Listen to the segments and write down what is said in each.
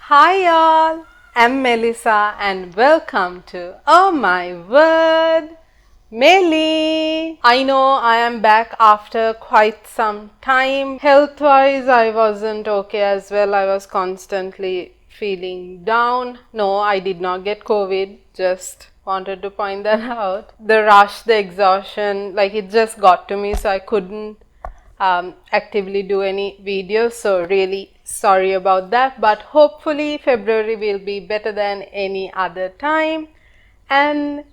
Hi y'all, I'm Melissa and welcome to Oh My Word Melly. I know I am back after quite some time. Health wise, I wasn't okay as well. I was constantly feeling down. No, I did not get COVID, just wanted to point that out. The rush, the exhaustion, like it just got to me, so I couldn't actively do any videos, so really sorry about that, but hopefully February will be better than any other time. And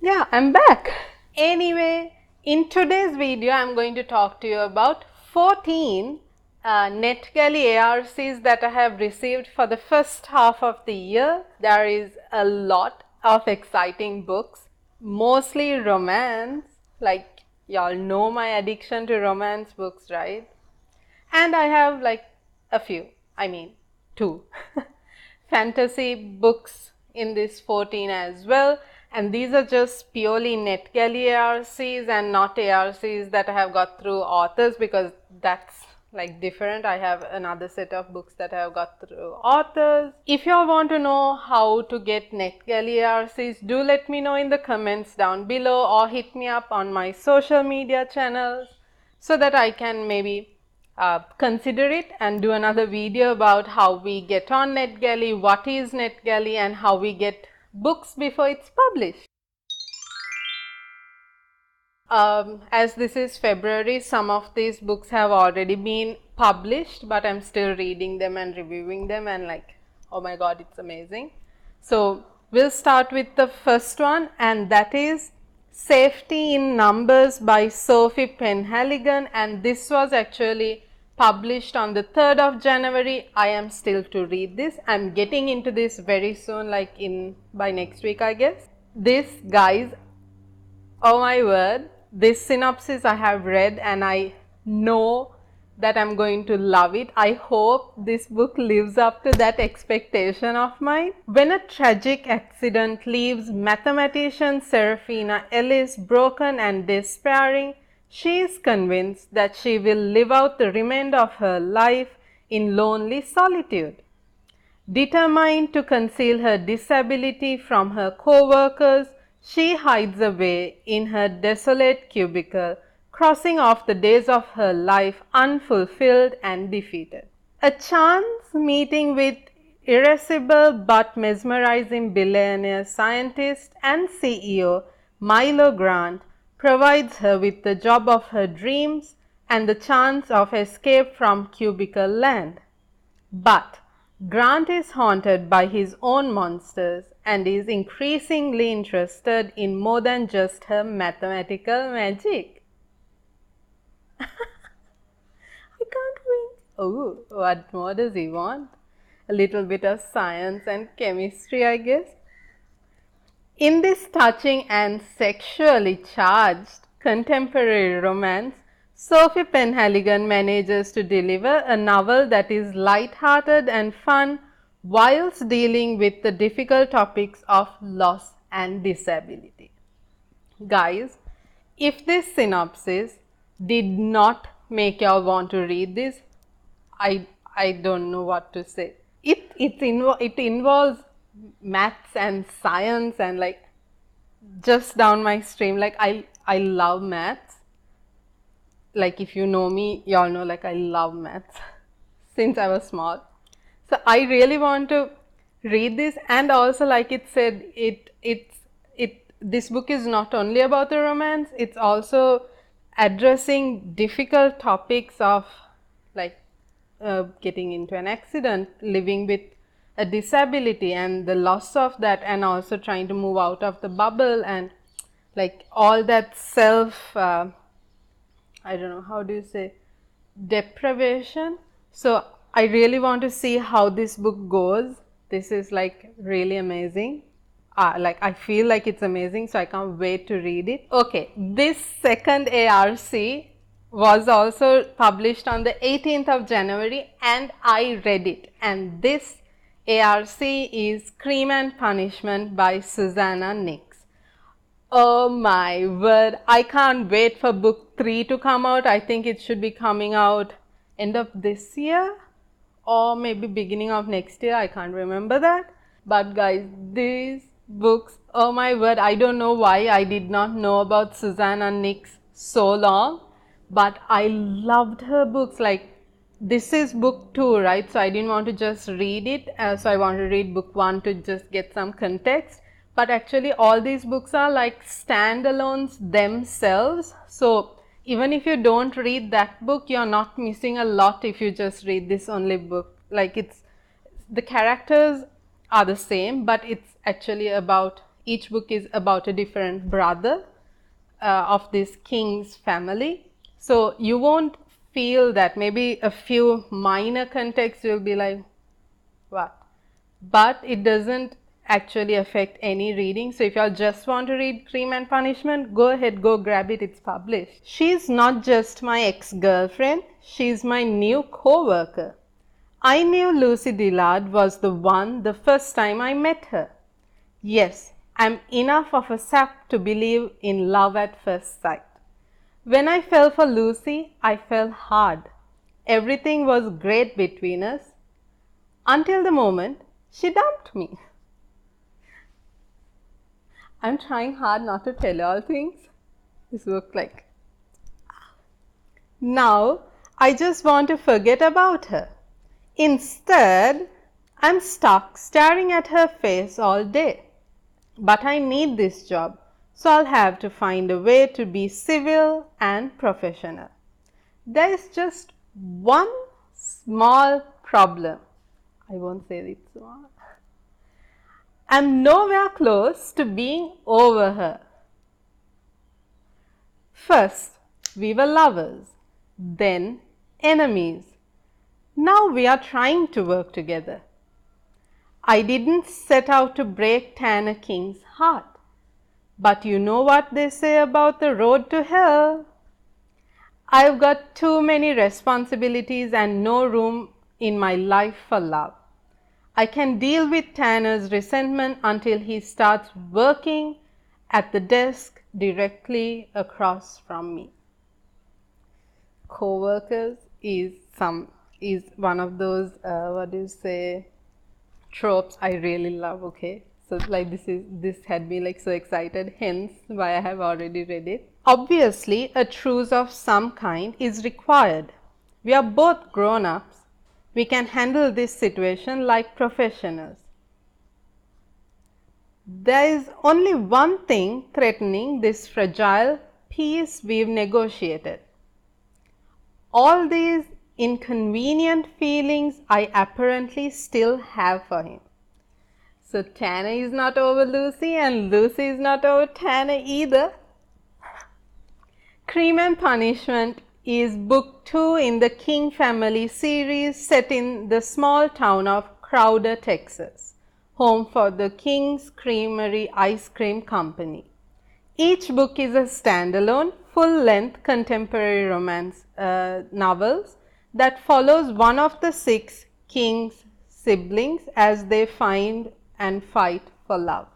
yeah, I'm back. Anyway, in today's video I'm going to talk to you about 14 NetGalley ARCs that I have received for the first half of the year. There is a lot of exciting books, mostly romance, like y'all know my addiction to romance books, right? And I have like a few, I mean two fantasy books in this 14 as well, and these are just purely NetGalley ARCs and not ARCs that I have got through authors, because that's like different. I have another set of books that I have got through authors. If you all want to know how to get NetGalley ARCs, do let me know in the comments down below or hit me up on my social media channels so that I can maybe consider it and do another video about how we get on NetGalley, what is NetGalley, and how we get books before it's published. As this is February, some of these books have already been published, but I'm still reading them and reviewing them, and like, oh my god, it's amazing. So we'll start with the first one, and that is Safety in Numbers by Sophie Penhaligon, and this was actually published on the 3rd of January. I am still to read this. I'm getting into this very soon, like by next week, I guess. This, guys, oh my word, this synopsis I have read and I know that I'm going to love it. I hope this book lives up to that expectation of mine. When a tragic accident leaves mathematician Serafina Ellis broken and despairing, she is convinced that she will live out the remainder of her life in lonely solitude. Determined to conceal her disability from her co-workers, she hides away in her desolate cubicle, crossing off the days of her life unfulfilled and defeated. A chance meeting with irascible but mesmerizing billionaire scientist and CEO Milo Grant provides her with the job of her dreams and the chance of escape from cubicle land. But Grant is haunted by his own monsters and is increasingly interested in more than just her mathematical magic. I can't wait. Oh, what more does he want? A little bit of science and chemistry, I guess. In this touching and sexually charged contemporary romance, Sophie Penhaligon manages to deliver a novel that is light-hearted and fun whilst dealing with the difficult topics of loss and disability. Guys, if this synopsis did not make y'all want to read this, I don't know what to say. It involves maths and science and like just down my stream. Like I love maths. Like if you know me, y'all know like I love maths since I was small. So I really want to read this, and also like it said, this book is not only about the romance, it's also addressing difficult topics of like getting into an accident, living with a disability and the loss of that, and also trying to move out of the bubble and like all that self I don't know, how do you say, deprivation. So I really want to see how this book goes. This is like really amazing. Like I feel like it's amazing, so I can't wait to read it. Okay, this second ARC was also published on the 18th of January and I read it, and this ARC is Cream and Punishment by Susanna Nix. Oh my word, I can't wait for book 3 to come out. I think it should be coming out end of this year or maybe beginning of next year. I can't remember that. But guys, these books, oh my word, I don't know why I did not know about Susanna Nix so long, but I loved her books. Like, this is book 2, right? So I didn't want to just read it. So I want to read book 1 to just get some context. But actually all these books are like standalones themselves. So even if you don't read that book, you're not missing a lot if you just read this only book. Like, it's, the characters are the same, but it's actually about, each book is about a different brother of this king's family. So you won't feel that. Maybe a few minor contexts you'll be like, what? But it doesn't actually affect any reading. So if you just want to read Crime and Punishment, go ahead, go grab it, it's published. She's not just my ex-girlfriend, she's my new co-worker. I knew Lucy Dillard was the one the first time I met her. Yes, I'm enough of a sap to believe in love at first sight. When I fell for Lucy, I fell hard. Everything was great between us until the moment she dumped me. I'm trying hard not to tell all things. This looks like. Now, I just want to forget about her. Instead, I'm stuck staring at her face all day. But I need this job, so I'll have to find a way to be civil and professional. There is just one small problem. I won't say it's small. I'm nowhere close to being over her. First, we were lovers, then enemies. Now we are trying to work together. I didn't set out to break Tanner King's heart. But you know what they say about the road to hell? I've got too many responsibilities and no room in my life for love. I can deal with Tanner's resentment until he starts working at the desk directly across from me. Co-workers is one of those tropes I really love. Okay, so like this had me like so excited, hence why I have already read it. Obviously a truce of some kind is required. We are both grown-ups. We can handle this situation like professionals. There is only one thing threatening this fragile peace we've negotiated. All these inconvenient feelings I apparently still have for him. So Tanner is not over Lucy and Lucy is not over Tanner either. Crime and Punishment is book 2 in the King family series set in the small town of Crowder, Texas, home for the King's Creamery Ice Cream Company. Each book is a standalone, full-length contemporary romance novels that follows one of the 6 King's siblings as they find and fight for love.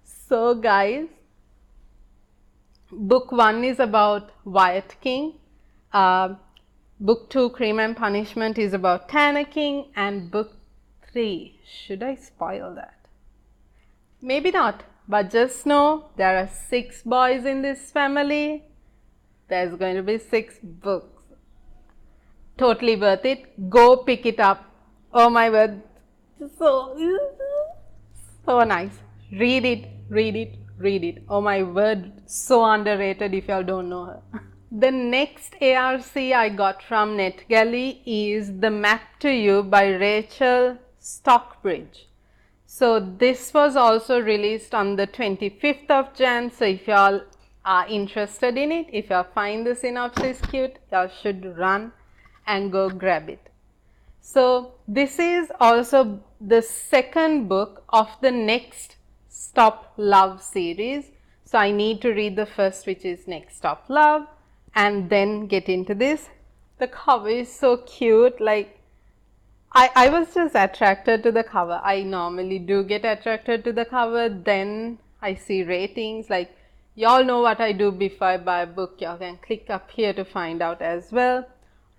So guys, book 1 is about Wyatt King, book 2 Crime and Punishment is about Tanner King, and book 3, should I spoil that? Maybe not, but just know there are 6 boys in this family. There's going to be 6 books. Totally worth it. Go pick it up. Oh my word, so nice. Read it, read it, read it. Oh my word, so underrated if y'all don't know her. The next ARC I got from NetGalley is The Map to You by Rachel Stockbridge. So this was also released on the 25th of Jan. So if y'all are interested in it, if y'all find the synopsis cute, y'all should run and go grab it. So this is also the second book of the Next Stop Love series. So I need to read the first, which is Next Stop Love, and then get into this. The cover is so cute. Like, I was just attracted to the cover. I normally do get attracted to the cover, then I see ratings. Like, y'all know what I do before I buy a book. Y'all can click up here to find out as well.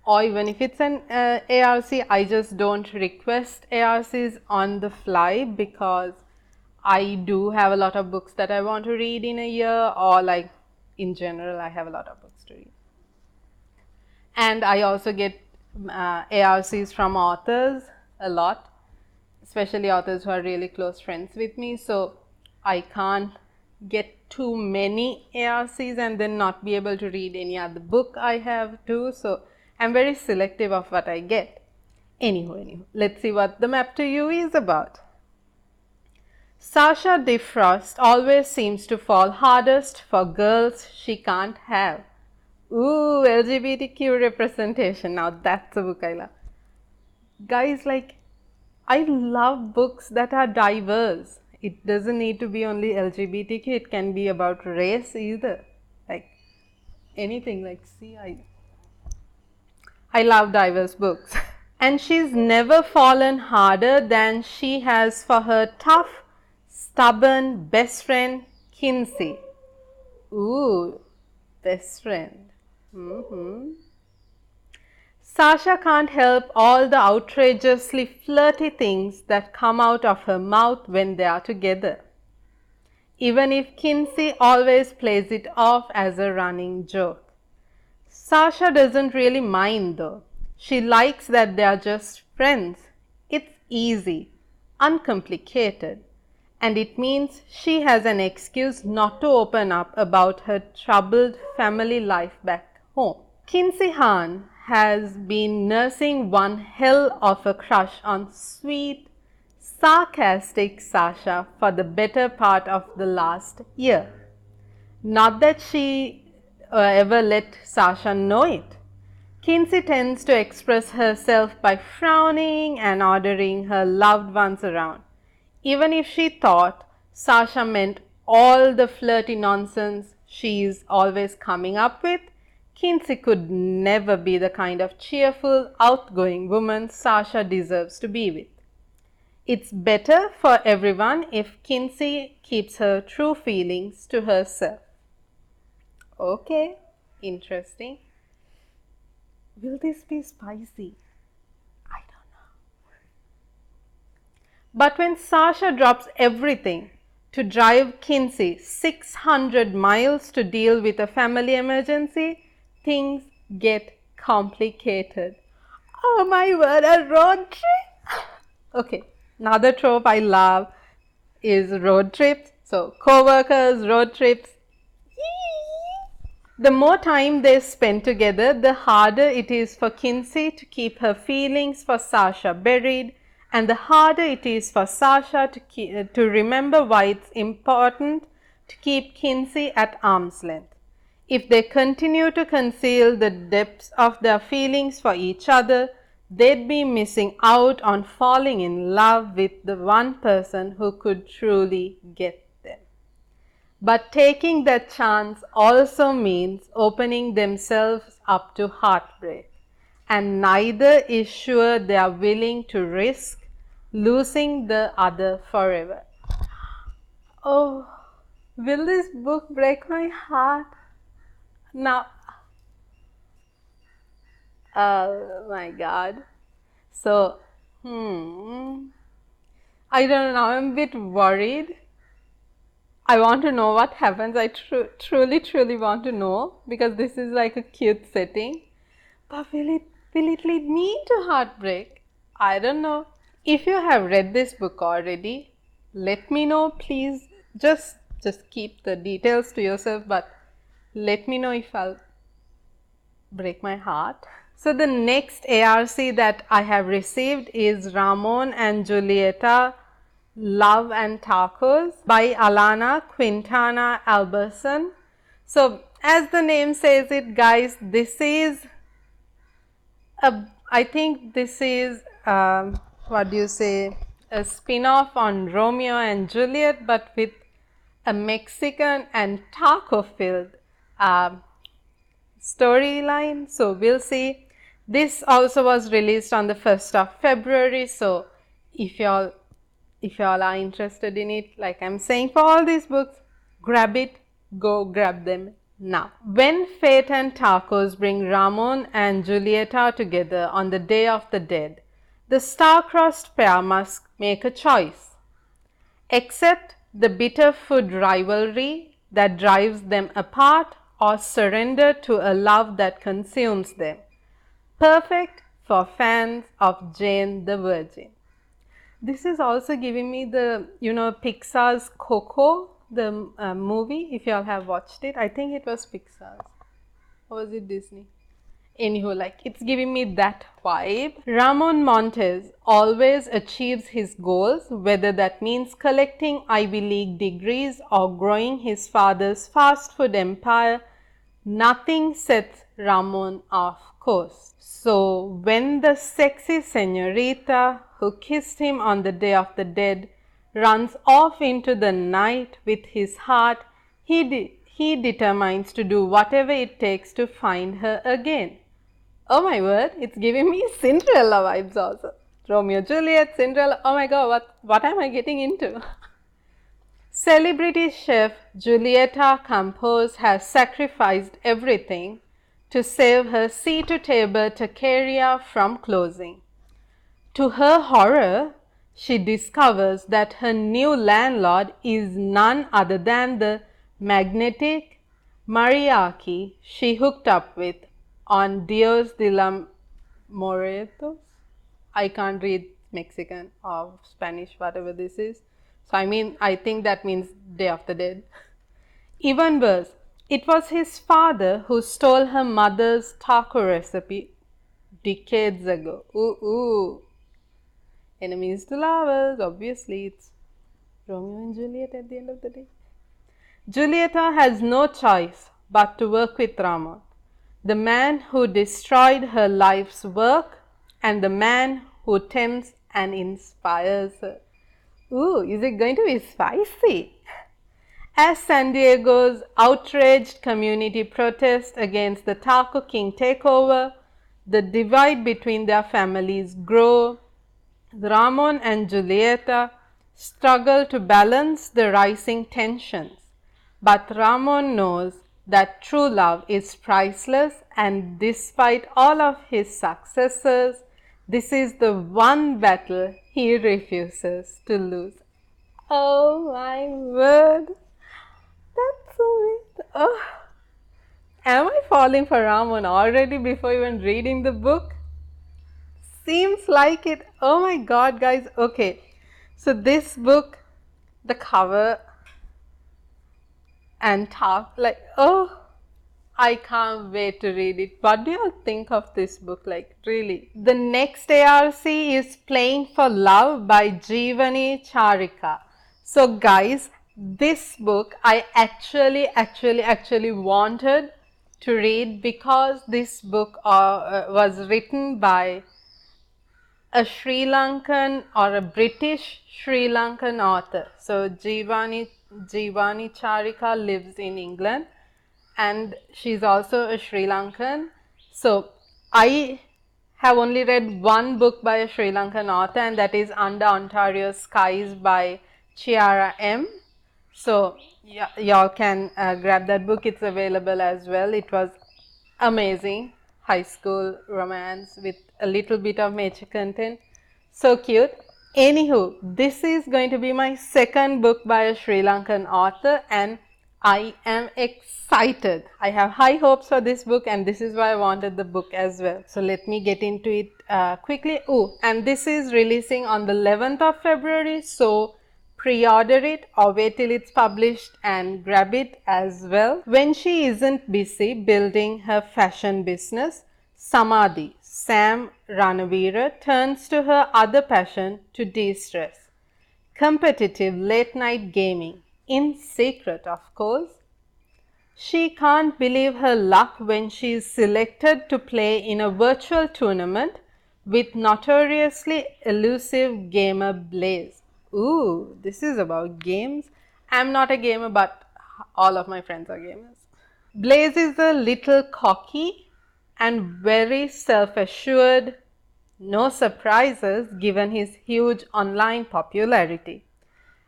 or even if it's an ARC, I just don't request ARCs on the fly because I do have a lot of books that I want to read in a year, or like in general, I have a lot of books to read. And I also get ARCs from authors a lot, especially authors who are really close friends with me. So I can't get too many ARCs and then not be able to read any other book I have too. So I'm very selective of what I get. Anywho, let's see what the map to you is about. Sasha Defrost always seems to fall hardest for girls she can't have. Ooh, LGBTQ representation. Now that's a book I love. Guys, like, I love books that are diverse. It doesn't need to be only LGBTQ, it can be about race either. Like, anything, like, see, I love diverse books. And she's never fallen harder than she has for her tough, stubborn best friend, Kinsey. Ooh, best friend. Sasha can't help all the outrageously flirty things that come out of her mouth when they are together, even if Kinsey always plays it off as a running joke. Sasha doesn't really mind though. She likes that they are just friends. It's easy, uncomplicated, and it means she has an excuse not to open up about her troubled family life back home. Kinsey Hahn has been nursing one hell of a crush on sweet, sarcastic Sasha for the better part of the last year. Not that she ever let Sasha know it. Kinsey tends to express herself by frowning and ordering her loved ones around. Even if she thought Sasha meant all the flirty nonsense she's always coming up with, Kinsey could never be the kind of cheerful, outgoing woman Sasha deserves to be with. It's better for everyone if Kinsey keeps her true feelings to herself. Okay, interesting. Will this be spicy? I don't know. But when Sasha drops everything to drive Kinsey 600 miles to deal with a family emergency, things get complicated. Oh my word, a road trip! Okay, another trope I love is road trips. So, co-workers, road trips. The more time they spend together, the harder it is for Kinsey to keep her feelings for Sasha buried, and the harder it is for Sasha to remember why it's important to keep Kinsey at arm's length. If they continue to conceal the depths of their feelings for each other, they'd be missing out on falling in love with the one person who could truly get them. But taking that chance also means opening themselves up to heartbreak, and neither is sure they are willing to risk losing the other forever. Oh, will this book break my heart? Now, oh my God. So, I don't know, I'm a bit worried. I want to know what happens. I truly want to know, because this is like a cute setting. But will it lead me to heartbreak? I don't know. If you have read this book already, let me know, please. Just keep the details to yourself, but let me know if I'll break my heart. So the next ARC that I have received is Ramon and Julieta, Love and Tacos by Alana Quintana Alberson. So as the name says it, guys, this is I think this is what do you say, a spin-off on Romeo and Juliet, but with a Mexican and taco-filled storyline. So we'll see. This also was released on the 1st of February. So if y'all are interested in it, like I'm saying for all these books, grab it, go grab them Now, when fate and tacos bring Ramon and Julieta together on the Day of the Dead, the star-crossed pair must make a choice. Accept the bitter food rivalry that drives them apart, or surrender to a love that consumes them. Perfect for fans of Jane the Virgin. This is also giving me the, Pixar's Coco, the movie, if you all have watched it. I think it was Pixar's. Or was it Disney? Anywho, like it's giving me that vibe. Ramon Montez always achieves his goals, whether that means collecting Ivy League degrees or growing his father's fast food empire. Nothing sets Ramon off course. So when the sexy señorita who kissed him on the Day of the Dead runs off into the night with his heart, he determines to do whatever it takes to find her again. Oh my word, it's giving me Cinderella vibes also. Romeo, Juliet, Cinderella. Oh my god, what am I getting into? Celebrity chef Julieta Campos has sacrificed everything to save her sea-to-table taqueria from closing. To her horror, she discovers that her new landlord is none other than the magnetic mariachi she hooked up with on Dios de los Muertos. I can't read Mexican or Spanish, whatever this is. So I think that means Day of the Dead. Even worse, it was his father who stole her mother's taco recipe decades ago. Ooh. Enemies to lovers, obviously it's Romeo and Juliet at the end of the day. Julieta has no choice but to work with Ramon, the man who destroyed her life's work and the man who tempts and inspires her. Ooh, is it going to be spicy? As San Diego's outraged community protests against the Taco King takeover, the divide between their families grow. Ramon and Julieta struggle to balance the rising tensions, but Ramon knows that true love is priceless, and despite all of his successes, this is the one battle he refuses to lose. Oh my word! That's so weird. Oh. Am I falling for Ramon already before even reading the book? Seems like it. Oh my god, guys. Okay. So this book, the cover and top, like, oh, I can't wait to read it. What do you think of this book? Like, really? The next ARC is Playing for Love by Jeevani Charika. So guys, this book I actually wanted to read because this book was written by a Sri Lankan or a British Sri Lankan author. So Jeevani Charika lives in England and she's also a Sri Lankan. So I have only read one book by a Sri Lankan author, and that is Under Ontario Skies by Chiara M. So y'all can grab that book. It's available as well. It was amazing high school romance with a little bit of mature content. So cute. Anywho, this is going to be my second book by a Sri Lankan author, and I am excited. I have high hopes for this book, and this is why I wanted the book as well. So let me get into it quickly. Oh, and this is releasing on the 11th of February. So pre-order it or wait till it's published and grab it as well. When she isn't busy building her fashion business, Samadhi, Sam Ranavira, turns to her other passion to de-stress. Competitive late-night gaming, in secret of course. She can't believe her luck when she is selected to play in a virtual tournament with notoriously elusive gamer Blaze. Ooh, this is about games. I'm not a gamer, but all of my friends are gamers. Blaze is a little cocky and very self-assured, no surprises given his huge online popularity.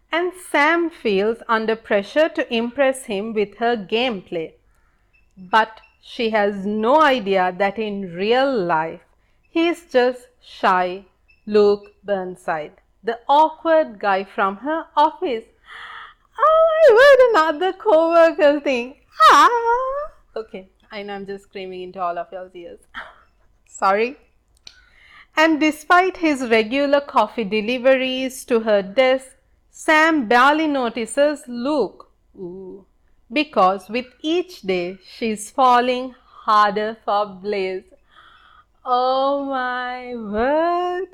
And Sam feels under pressure to impress him with her gameplay. But she has no idea that in real life, he's just shy Luke Burnside, the awkward guy from her office. Oh my word, another co-worker thing. Ah! Okay, I know I'm just screaming into all of y'all's ears. Sorry. And despite his regular coffee deliveries to her desk, Sam barely notices Luke. Ooh. Because with each day, she's falling harder for Blaze. Oh my word.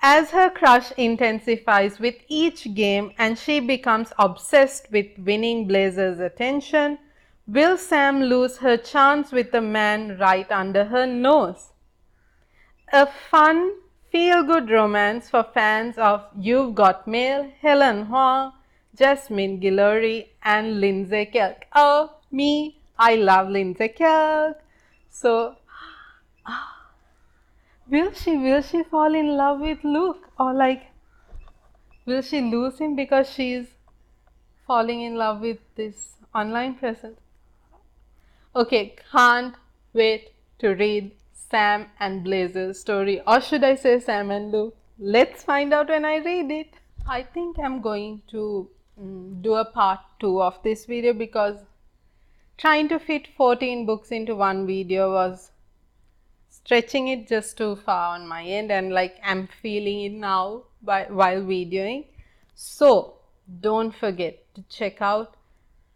As her crush intensifies with each game and she becomes obsessed with winning Blaze's attention, will Sam lose her chance with the man right under her nose? A fun, feel-good romance for fans of You've Got Mail, Helen Huang, Jasmine Guillory and Lindsay Kelk. Oh, me, I love Lindsay Kelk. So, will she fall in love with Luke, or like will she lose him because she's falling in love with this online presence? Okay, can't wait to read Sam and Blaze's story, or should I say Sam and Luke? Let's find out when I read it. I think I'm going to do a part 2 of this video because trying to fit 14 books into one video was stretching it just too far on my end, and like I'm feeling it now while videoing. So don't forget to check out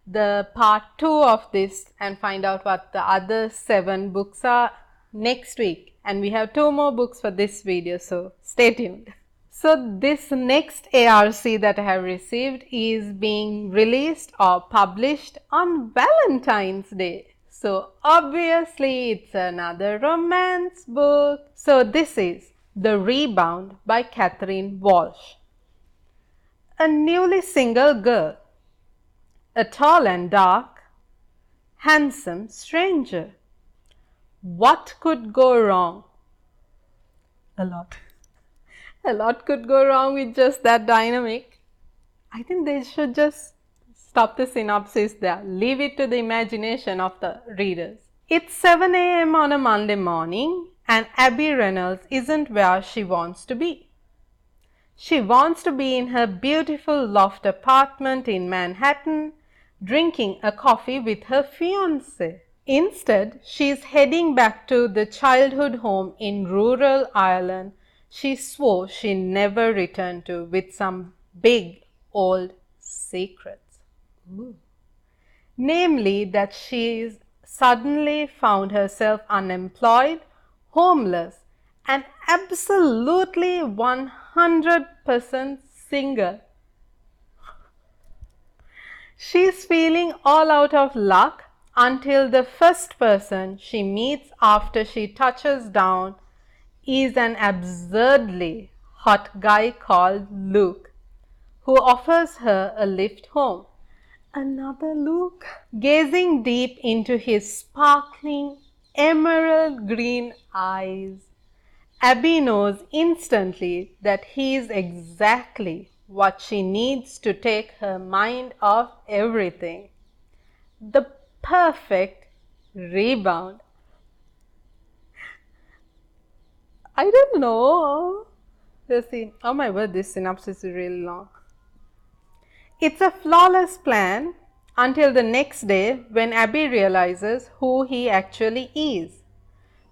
the part 2 of this and find out what the other 7 books are next week. And we have 2 more books for this video, so stay tuned. So this next ARC that I have received is being released or published on Valentine's Day. So obviously it's another romance book. So this is The Rebound by Catherine Walsh. A newly single girl, a tall and dark, handsome stranger. What could go wrong? A lot. A lot could go wrong with just that dynamic. I think they should just stop the synopsis there. Leave it to the imagination of the readers. It's 7 a.m. on a Monday morning and Abby Reynolds isn't where she wants to be. She wants to be in her beautiful loft apartment in Manhattan, drinking a coffee with her fiancé. Instead, she is heading back to the childhood home in rural Ireland she swore she never returned to with some big old secrets. Ooh. Namely, that she suddenly found herself unemployed, homeless, and absolutely 100% single. She's feeling all out of luck until the first person she meets after she touches down is an absurdly hot guy called Luke, who offers her a lift home. Another Luke? Gazing deep into his sparkling emerald green eyes, Abby knows instantly that he is exactly what she needs to take her mind off everything. The perfect rebound. I don't know. Let's see. Oh my word, this synopsis is really long. It's a flawless plan until the next day when Abby realizes who he actually is.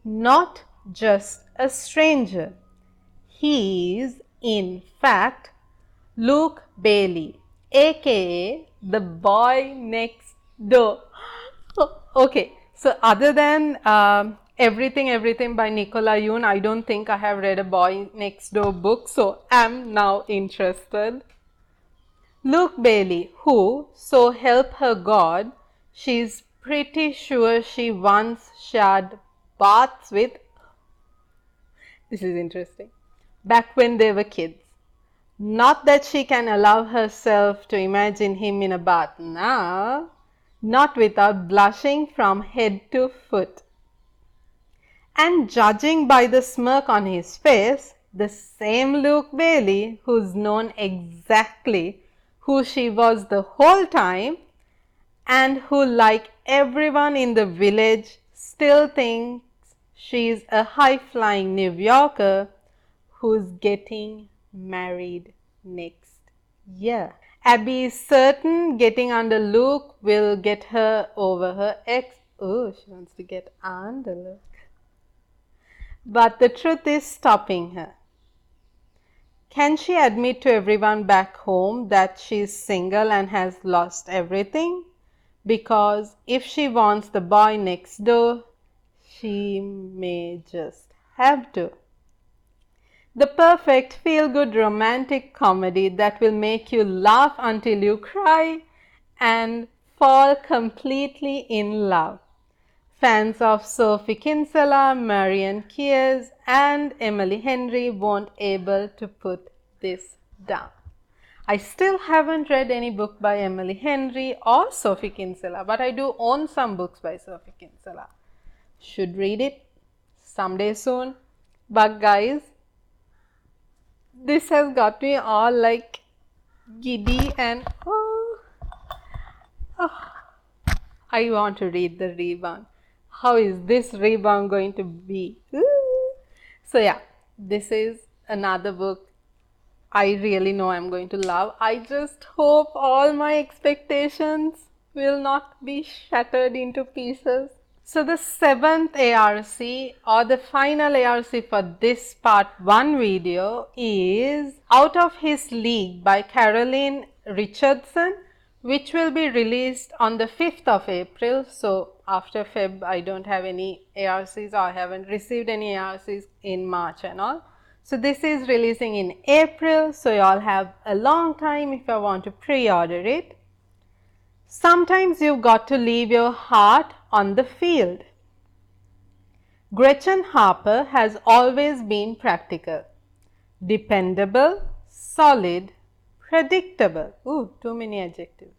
Not just a stranger. He is, in fact, Luke Bailey, aka the boy next door. Okay, so other than Everything by Nicola Yoon, I don't think I have read a boy next door book, so I'm now interested. Luke Bailey, who, so help her God, she's pretty sure she once shared baths with, this is interesting, back when they were kids. Not that she can allow herself to imagine him in a bath now, not without blushing from head to foot. And judging by the smirk on his face, the same Luke Bailey, who's known exactly who she was the whole time, and who, like everyone in the village, still thinks she's a high-flying New Yorker who's getting married next year. Abby is certain getting under Luke will get her over her ex. Oh, she wants to get under Luke. But the truth is stopping her. Can she admit to everyone back home that she's single and has lost everything? Because if she wants the boy next door, she may just have to. The perfect feel-good romantic comedy that will make you laugh until you cry and fall completely in love. Fans of Sophie Kinsella, Marianne Keyes and Emily Henry won't able to put this down. I still haven't read any book by Emily Henry or Sophie Kinsella, but I do own some books by Sophie Kinsella. Should read it someday soon. But guys, this has got me all like giddy and I want to read the rebound. How is this rebound going to be? So yeah, this is another book I really know I'm going to love. I just hope all my expectations will not be shattered into pieces. So the 7th ARC or the final ARC for this part 1 video is Out of His League by Caroline Richardson, which will be released on the 5th of April. So after Feb, I don't have any ARCs, or I haven't received any ARCs in March and all. So this is releasing in April, so you all have a long time if you want to pre-order it. Sometimes you've got to leave your heart on the field. Gretchen Harper has always been practical, dependable, solid, predictable. Ooh, too many adjectives.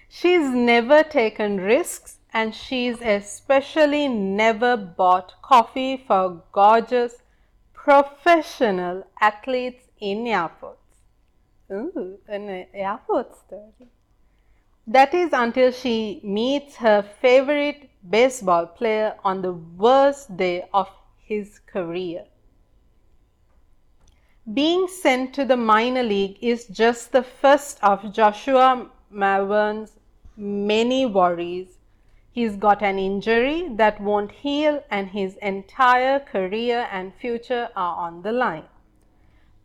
She's never taken risks, and she's especially never bought coffee for gorgeous professional athletes in airports. Ooh, an airport story. That is until she meets her favorite baseball player on the worst day of his career. Being sent to the minor league is just the first of Joshua Mavern's many worries. He's got an injury that won't heal, and his entire career and future are on the line.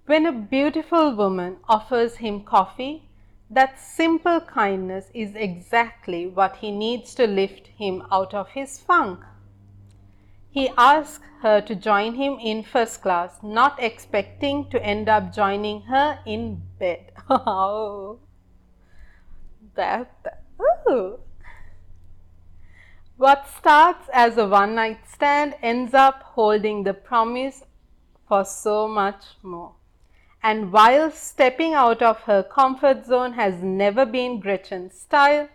When a beautiful woman offers him coffee, that simple kindness is exactly what he needs to lift him out of his funk. He asks her to join him in first class, not expecting to end up joining her in bed. Oh, ooh. What starts as a one-night stand ends up holding the promise for so much more. And while stepping out of her comfort zone has never been Gretchen's style,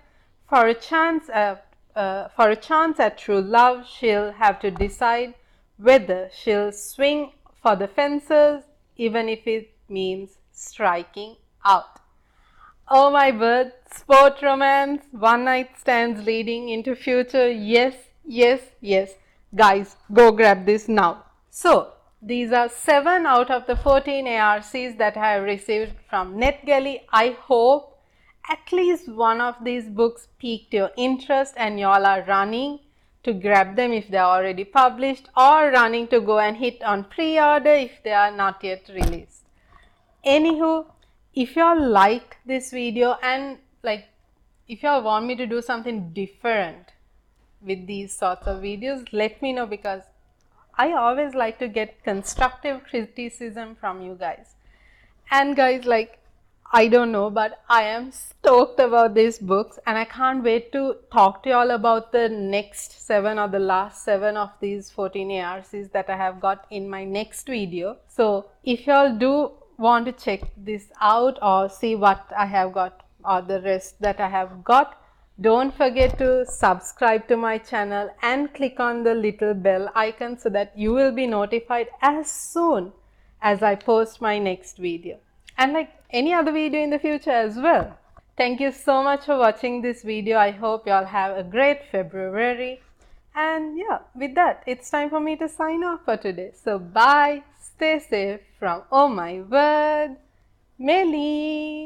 for a chance at true love, she'll have to decide whether she'll swing for the fences, even if it means striking out. Oh my word, sport romance, one night stands leading into future. Yes, yes, yes. Guys, go grab this now. So, these are 7 out of the 14 ARCs that I have received from NetGalley. I hope at least one of these books piqued your interest and you all are running to grab them if they are already published, or running to go and hit on pre-order if they are not yet released. Anywho, if you all like this video and if you all want me to do something different with these sorts of videos, let me know, because I always like to get constructive criticism from you guys. And guys, I don't know, but I am stoked about these books and I can't wait to talk to you all about the next 7 or the last 7 of these 14 ARCs that I have got in my next video. So if you all do want to check this out or see what I have got or the rest that I have got, don't forget to subscribe to my channel and click on the little bell icon so that you will be notified as soon as I post my next video, and any other video in the future as well. Thank you so much for watching this video. I hope you all have a great February. And yeah, with that, it's time for me to sign off for today. So bye, stay safe from Oh My Word Melly.